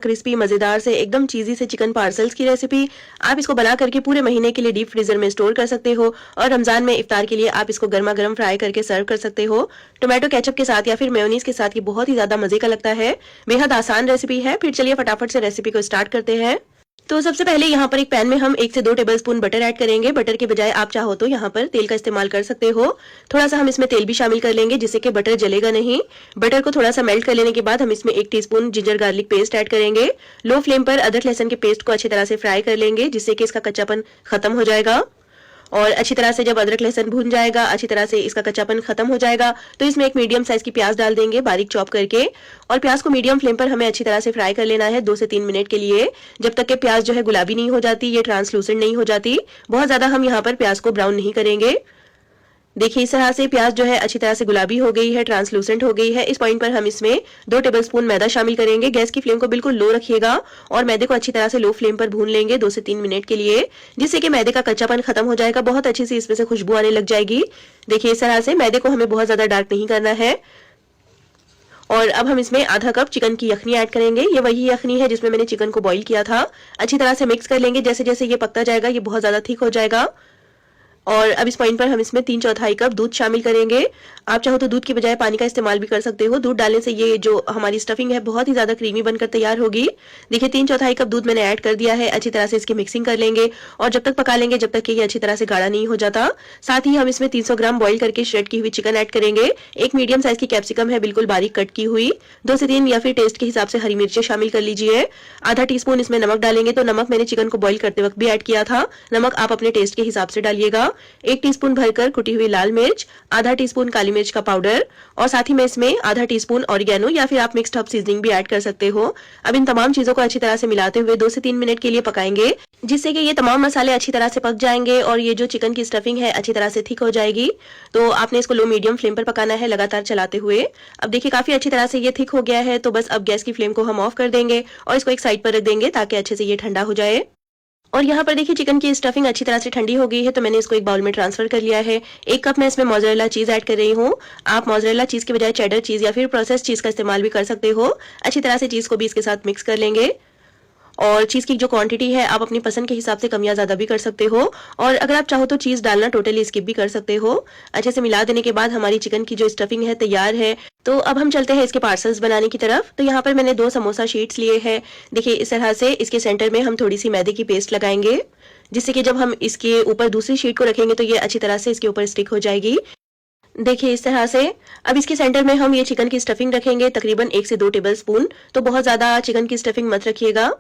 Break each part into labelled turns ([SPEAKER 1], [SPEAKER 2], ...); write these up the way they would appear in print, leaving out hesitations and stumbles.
[SPEAKER 1] Crispy मजेदार से एकदम चीजी से चिकन पार्सल्स की रेसिपी आप इसको बना करके पूरे महीने के लिए डीप फ्रीजर में स्टोर कर सकते हो और रमजान में इफ्तार के लिए आप इसको गर्मा गर्म फ्राई करके सर्व कर सकते हो। टोमेटो केचप के साथ या फिर मेयोनीज के साथ ये बहुत ही ज्यादा मजे का लगता है। बेहद आसान रेसिपी है। फिर चलिए फटाफट से रेसिपी को स्टार्ट करते हैं। तो सबसे पहले यहाँ पर एक पैन में हम 1 से 2 टेबलस्पून बटर ऐड करेंगे। बटर के बजाय आप चाहो तो यहाँ पर तेल का इस्तेमाल कर सकते हो। थोड़ा सा हम इसमें तेल भी शामिल कर लेंगे जिससे कि बटर जलेगा नहीं। बटर को थोड़ा सा मेल्ट कर लेने के बाद हम इसमें 1 teaspoon ginger garlic paste add करेंगे। लो फ्लेम पर अदरक लहसुन के पेस्ट को अच्छी तरह से फ्राई कर लेंगे जिससे कि इसका कच्चापन खत्म हो जाएगा। और अच्छी तरह से जब अदरक लहसुन भून जाएगा, अच्छी तरह से इसका कच्चापन खत्म हो जाएगा, तो इसमें एक मीडियम साइज की प्याज डाल देंगे बारीक चॉप करके। और प्याज को मीडियम फ्लेम पर हमें अच्छी तरह से फ्राई कर लेना है 2 से 3 मिनट के लिए, जब तक कि प्याज जो है गुलाबी नहीं हो जाती, ये ट्रांसलूसेंट नहीं हो जाती। बहुत ज्यादा हम यहाँ पर प्याज को ब्राउन नहीं करेंगे। देखिए इस तरह से प्याज जो है अच्छी तरह से गुलाबी हो गई है, ट्रांसलूसेंट हो गई है। इस पॉइंट पर हम इसमें 2 टेबलस्पून मैदा शामिल करेंगे। गैस की फ्लेम को बिल्कुल लो रखिएगा और मैदे को अच्छी तरह से लो फ्लेम पर भून लेंगे 2 से 3 मिनट के लिए, जिससे कि मैदे का कच्चापन खत्म हो जाएगा। बहुत अच्छी सी इसमें से खुशबू आने लग जाएगी। देखिए इस तरह से मैदे को हमें बहुत ज्यादा डार्क नहीं करना है। और अब हम इसमें आधा कप चिकन की यखनी ऐड करेंगे। ये वही यखनी है जिसमें मैंने चिकन को बॉईल किया था। अच्छी तरह से मिक्स कर लेंगे। जैसे जैसे ये पकता जाएगा ये बहुत ज्यादा थिक हो जाएगा। और अब इस पॉइंट पर हम इसमें 3/4 कप दूध शामिल करेंगे। आप चाहो तो दूध की बजाय पानी का इस्तेमाल भी कर सकते हो। दूध डालने से ये जो हमारी स्टफिंग है बहुत ही ज्यादा क्रीमी बनकर तैयार होगी। देखिए 3/4 कप दूध मैंने ऐड कर दिया है। अच्छी तरह से इसकी मिक्सिंग कर लेंगे और जब तक पका लेंगे जब तक कि ये अच्छी तरह से गाढ़ा नहीं हो जाता। साथ ही हम इसमें 300 ग्राम बॉईल करके श्रेड की हुई चिकन ऐड करेंगे। एक मीडियम साइज की कैप्सिकम है बिल्कुल बारीक कट की हुई। 2 से 3 या फिर टेस्ट के हिसाब से हरी मिर्चें शामिल कर लीजिए। आधा टीस्पून इसमें नमक डालेंगे। तो नमक मैंने चिकन को बॉईल करते वक्त भी ऐड किया था। नमक आप अपने टेस्ट के हिसाब से डालिएगा। 1 टीस्पून भरकर कुटी हुई लाल मिर्च, आधा टीस्पून काली मिर्च का पाउडर और साथ ही में इसमें आधा टीस्पून ऑरिगेनो या फिर आप मिक्स्ड हर्ब सीजनिंग भी ऐड कर सकते हो। अब इन तमाम चीजों को अच्छी तरह से मिलाते हुए 2 से 3 मिनट के लिए पकाएंगे, जिससे कि ये तमाम मसाले अच्छी तरह से पक जाएंगे और ये जो चिकन की स्टफिंग है अच्छी तरह से थिक हो जाएगी। तो आपने इसको लो मीडियम फ्लेम पर पकाना है लगातार चलाते हुए। अब देखिए काफी अच्छी तरह से ये थिक हो गया है। तो बस अब गैस की फ्लेम को हम ऑफ कर देंगे और इसको एक साइड पर रख देंगे ताकि अच्छे से ये ठंडा हो जाए। और यहाँ पर देखिए चिकन की स्टफिंग अच्छी तरह से ठंडी हो गई है। तो मैंने इसको एक बाउल में ट्रांसफर कर लिया है। 1 कप मैं इसमें मोज़रेला चीज ऐड कर रही हूँ। आप मोज़रेला चीज के बजाय चेडर चीज या फिर प्रोसेस्ड चीज का इस्तेमाल भी कर सकते हो। अच्छी तरह से चीज को भी इसके साथ मिक्स कर लेंगे। और चीज की जो क्वांटिटी है आप अपनी पसंद के हिसाब से कम या ज्यादा भी कर सकते हो। और अगर आप चाहो तो चीज डालना टोटली स्किप भी कर सकते हो। अच्छे से मिला देने के बाद हमारी चिकन की जो स्टफिंग है तैयार है। तो अब हम चलते हैं इसके पार्सल्स बनाने की तरफ। तो यहाँ पर मैंने 2 समोसा शीट्स लिए हैं। देखिए इस तरह से इसके सेंटर में हम थोड़ी सी मैदे की पेस्ट लगाएंगे, जिससे कि जब हम इसके ऊपर दूसरी शीट को रखेंगे तो ये अच्छी तरह से इसके ऊपर स्टिक हो जाएगी। देखिए इस तरह से। अब इसके सेंटर में हम ये चिकन की स्टफिंग रखेंगे तकरीबन 1 से 2 टेबलस्पून। तो बहुत ज्यादा चिकन की स्टफिंग मत रखिएगा।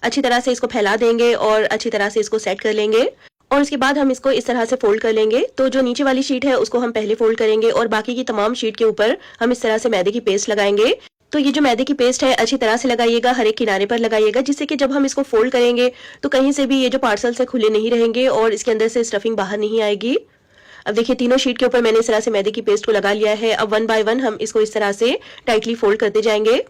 [SPEAKER 1] अच्छी तरह से इसको फैला देंगे और अच्छी तरह से इसको सेट कर लेंगे। और उसके बाद हम इसको इस तरह से फोल्ड कर लेंगे। तो जो नीचे वाली शीट है उसको हम पहले फोल्ड करेंगे और बाकी की तमाम शीट के ऊपर हम इस तरह से मैदे की पेस्ट लगाएंगे। तो ये जो मैदे की पेस्ट है अच्छी तरह से लगाइएगा, हर एक किनारे पर लगाइएगा, जिससे कि जब हम इसको फोल्ड करेंगे तो कहीं से भी ये जो पार्सल से खुले नहीं रहेंगे और इसके अंदर से स्टफिंग बाहर नहीं आएगी। अब देखिए तीनों शीट के ऊपर मैंने इस तरह से मैदे की पेस्ट को लगा लिया है। अब 1 बाय 1 हम इसको इस तरह से टाइटली फोल्ड करते जाएंगे।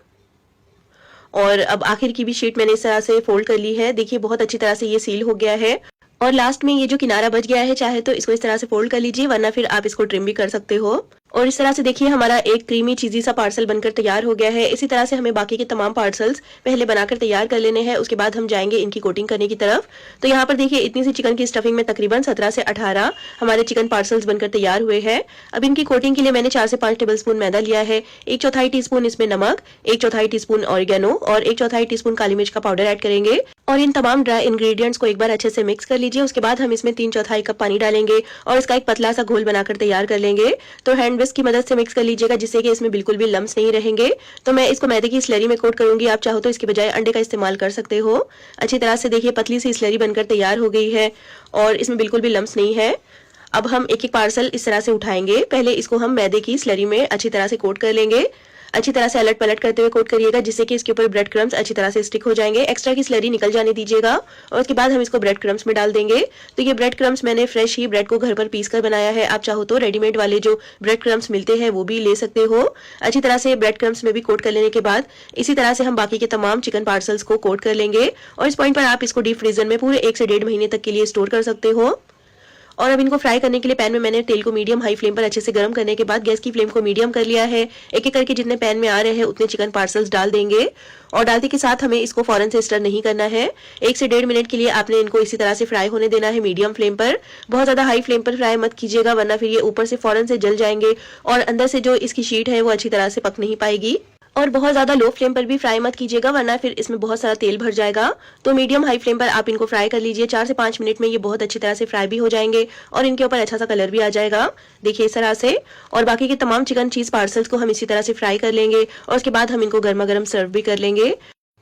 [SPEAKER 1] और अब आखिर की भी शीट मैंने इस तरह से फोल्ड कर ली है। देखिए बहुत अच्छी तरह से ये सील हो गया है। और लास्ट में ये जो किनारा बच गया है चाहे तो इसको इस तरह से फोल्ड कर लीजिए, वरना फिर आप इसको ट्रिम भी कर सकते हो। और इस तरह से देखिए हमारा एक क्रीमी चीजी सा पार्सल बनकर तैयार हो गया है। इसी तरह से हमें बाकी के तमाम पार्सल्स पहले बनाकर तैयार कर लेने हैं। उसके बाद हम जाएंगे इनकी कोटिंग करने की तरफ। तो यहाँ पर देखिए इतनी सी चिकन की स्टफिंग में तकरीबन 17 से 18 हमारे चिकन पार्सल्स बनकर तैयार हुए हैं। अब इनकी कोटिंग के लिए मैंने 4 से 5 टेबलस्पून मैदा लिया है। 1/4 टीस्पून इसमें नमक, 1/4 टीस्पून ऑरिगेनो और 1/4 टीस्पून काली मिर्च का पाउडर ऐड करेंगे। और इन तमाम ड्राई इंग्रेडिएंट्स को एक बार अच्छे से मिक्स कर लीजिए। उसके बाद हम इसमें 3/4 कप पानी डालेंगे और इसका एक पतला सा घोल बनाकर तैयार कर लेंगे। तो हैंड विस्क की मदद से मिक्स कर लीजिएगा, जिससे कि इसमें बिल्कुल भी लम्स नहीं रहेंगे। तो मैं इसको मैदे की स्लरी में कोट करूंगी। आप चाहो तो इसके बजाय अंडे का इस्तेमाल कर सकते हो। अच्छी तरह से देखिए पतली सी स्लरी बनकर तैयार हो गई है और इसमें बिल्कुल भी लम्स नहीं है। अब हम एक एक पार्सल इस तरह से उठाएंगे। पहले इसको हम मैदे की स्लरी में अच्छी तरह से कोट कर लेंगे। अच्छी तरह से अलट पलट करते हुए कोट करिएगा, जिससे कि इसके ऊपर ब्रेड क्रम्स अच्छी तरह से स्टिक हो जाएंगे। एक्स्ट्रा की स्लरी निकल जाने दीजिएगा और उसके बाद हम इसको ब्रेड क्रम्स में डाल देंगे। तो ये ब्रेड क्रम्स मैंने फ्रेश ही ब्रेड को घर पर पीस कर बनाया है। आप चाहो तो रेडीमेड वाले जो ब्रेड क्रम्स मिलते हैं वो भी ले सकते हो। अच्छी तरह से ब्रेड क्रम्स में भी कोट कर लेने के बाद इसी तरह से हम बाकी के तमाम चिकन पार्सल्स को कोट कर लेंगे। और इस पॉइंट पर आप इसको डीप फ्रीजर में पूरे 1 से 1.5 महीने तक के लिए स्टोर कर सकते हो। और अब इनको फ्राई करने के लिए पैन में मैंने तेल को मीडियम हाई फ्लेम पर अच्छे से गर्म करने के बाद गैस की फ्लेम को मीडियम कर लिया है। एक-एक करके जितने पैन में आ रहे हैं उतने चिकन पार्सल्स डाल देंगे और डालते के साथ हमें इसको फौरन से स्टर नहीं करना है। 1 से 1.5 मिनट के लिए आपने इनको इसी तरह से फ्राई होने देना है मीडियम फ्लेम पर। बहुत ज़्यादा हाई फ्लेम पर फ्राई मत कीजिएगा वरना फिर ये ऊपर से फौरन से जल जाएंगे और अंदर से जो इसकी शीट है वो अच्छी तरह से पक नहीं पाएगी। और बहुत ज़्यादा लो फ्लेम पर भी फ्राई मत कीजिएगा वरना फिर इसमें बहुत सारा तेल भर जाएगा। तो मीडियम हाई फ्लेम पर आप इनको फ्राई कर लीजिए। 4 से 5 मिनट में ये बहुत अच्छी तरह से फ्राई भी हो जाएंगे और इनके ऊपर अच्छा सा कलर भी आ जाएगा, देखिए इस तरह से। और बाकी के तमाम चिकन चीज़ पार्सल्स को हम इसी तरह से फ्राई कर लेंगे और उसके बाद हम इनको गर्मा गर्म सर्व भी कर लेंगे।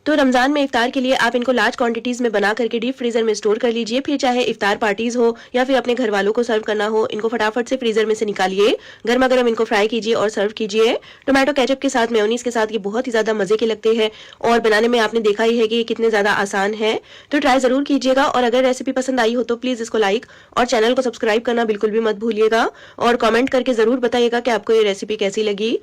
[SPEAKER 1] तो रमज़ान में इफ्तार के लिए आप इनको लार्ज क्वांटिटीज़ में बना करके डीप फ्रीज़र में स्टोर कर लीजिए। फिर चाहे इफ्तार पार्टीज़ हो या फिर अपने घर वालों को सर्व करना हो, इनको फटाफट से फ्रीज़र में से निकालिए, गर्मा गर्म इनको फ्राई कीजिए और सर्व कीजिए। टोमेटो केचप के साथ, मेयोनीज़ के साथ ये बहुत ही ज़्यादा मज़े के लगते हैं और बनाने में आपने देखा ही है कि ये कितने ज़्यादा आसान है। तो ट्राई ज़रूर कीजिएगा और अगर रेसिपी पसंद आई हो तो प्लीज़ इसको लाइक और चैनल को सब्सक्राइब करना बिल्कुल भी मत भूलिएगा और कॉमेंट करके ज़रूर बताइएगा कि आपको ये रेसिपी कैसी लगी।